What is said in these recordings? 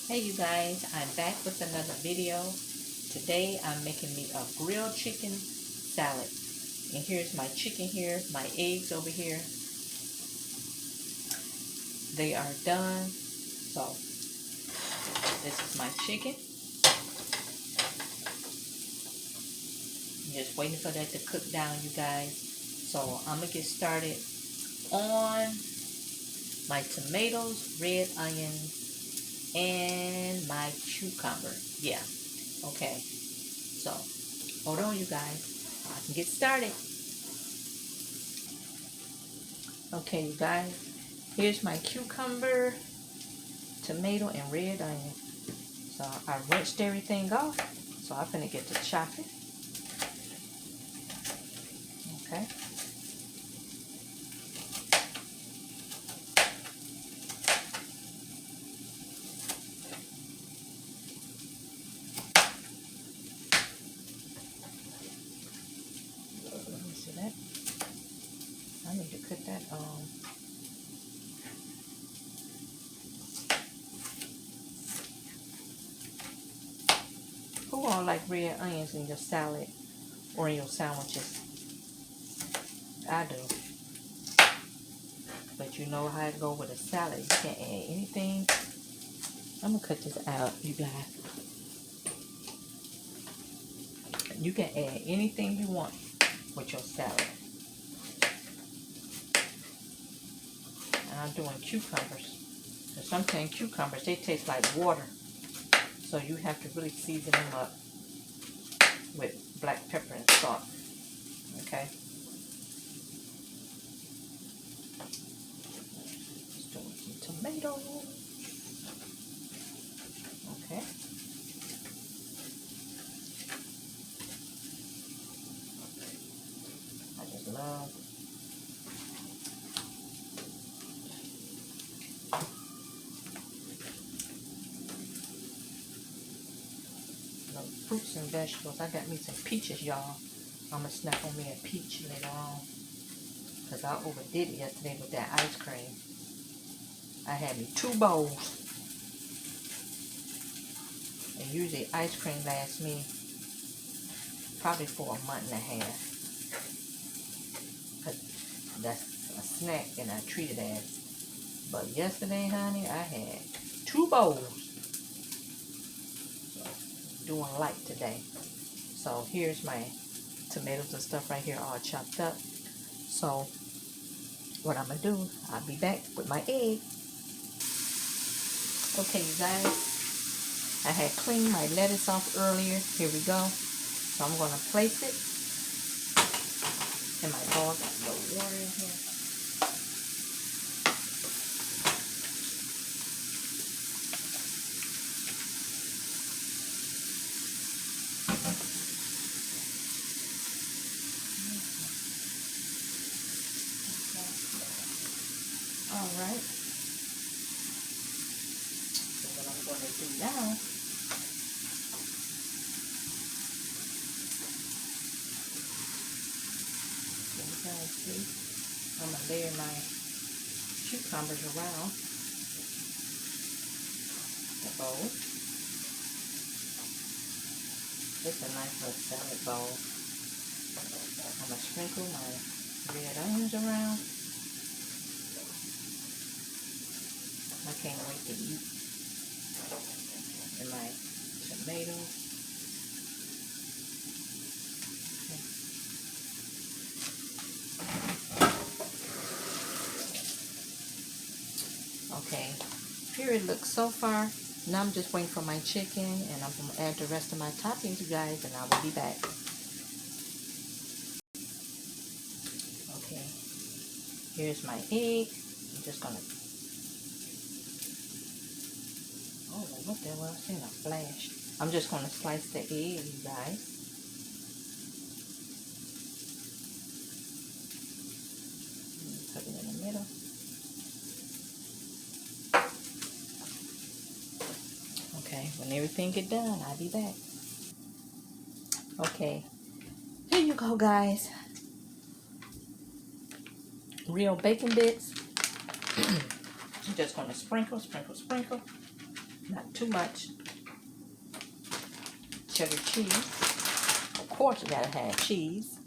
Hey you guys, I'm back with another video. Today I'm making me a grilled chicken salad. And here's my chicken here, my eggs over here. They are done. So this is my chicken. I'm just waiting for that to cook down, you guys. So I'm gonna get started on my tomatoes, red onions, and my cucumber. Yeah, okay. So hold on you guys, I can get started. Okay, you guys, here's my cucumber, tomato, and red onion. So I rinsed everything off. So I'm gonna get to chop it. Okay. Let me see that. I need to cut that. Who all like red onions in your salad or in your sandwiches? I do. But you know how it go with a salad. You can add anything. I'm gonna cut this out, you guys. You can add anything you want with your salad. And I'm doing cucumbers. And sometimes cucumbers, they taste like water. So you have to really season them up with black pepper and salt. Okay. Just doing some tomatoes. Okay. I just love fruits and vegetables. I got me some peaches, y'all. I'm going to snap on me a peach later on. Because I overdid it yesterday with that ice cream. I had me 2 bowls. And usually ice cream lasts me probably for a month and a half. Cause that's a snack and I treat it as. But yesterday, honey, I had 2 bowls. So, doing light today. So here's my tomatoes and stuff right here all chopped up. So what I'm going to do, I'll be back with my egg. Okay, you guys, I had cleaned my lettuce off earlier. Here we go. So I'm going to place it in my bowl. Got a little water in here. All right. So what I'm going to do now, so you guys see, I'm going to layer my cucumbers around the bowl. It's a nice little salad bowl. I'm going to sprinkle my red onions around. I can't wait to eat. And my tomatoes. Okay, here it looks so far. Now I'm just waiting for my chicken, and I'm going to add the rest of my toppings, you guys, and I will be back. Okay, here's my egg. I'm just going to, oh, what the hell, I've seen a flash. I'm just going to slice the egg, you guys. Put it in the middle. Okay, when everything get done, I'll be back. Okay, here you go, guys. Real bacon bits. I'm just going to sprinkle, sprinkle, sprinkle. Not too too much cheddar cheese. Of course, you gotta have cheese.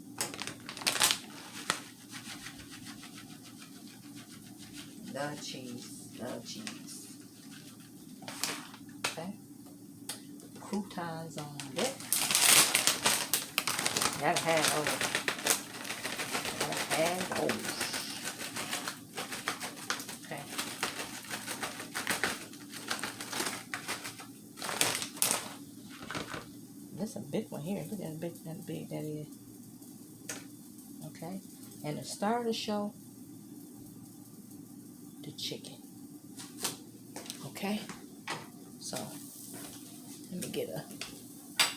Love cheese. Love cheese. Okay. Croutons on it. Gotta have those. Gotta have those. Okay. This is a big one here. Look at how big that is. Okay. And to start the show, the chicken. Okay. So let me get a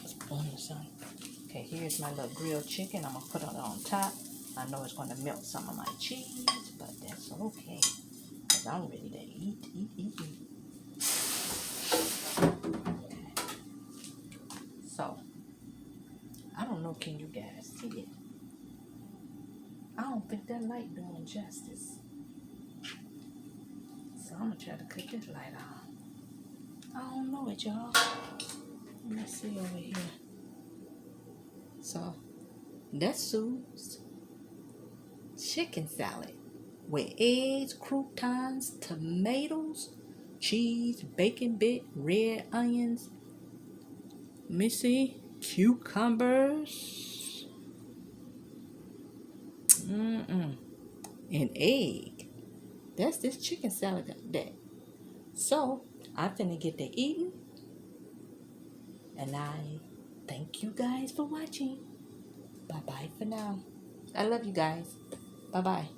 spoon or something. Okay, here's my little grilled chicken. I'm gonna put it on top. I know it's gonna melt some of my cheese, but that's okay. Cause I'm ready to eat. Okay. So I don't know, can you guys see it? I don't think that light doing justice. So I'm gonna try to cut this light on. I don't know it, y'all. Let me see over here. So that's Sue's chicken salad with eggs, croutons, tomatoes, cheese, bacon bit, red onions, let me see, cucumbers, and egg. That's this chicken salad got that. So I'm finna get to eating, and I thank you guys for watching. Bye bye for now. I love you guys. Bye bye.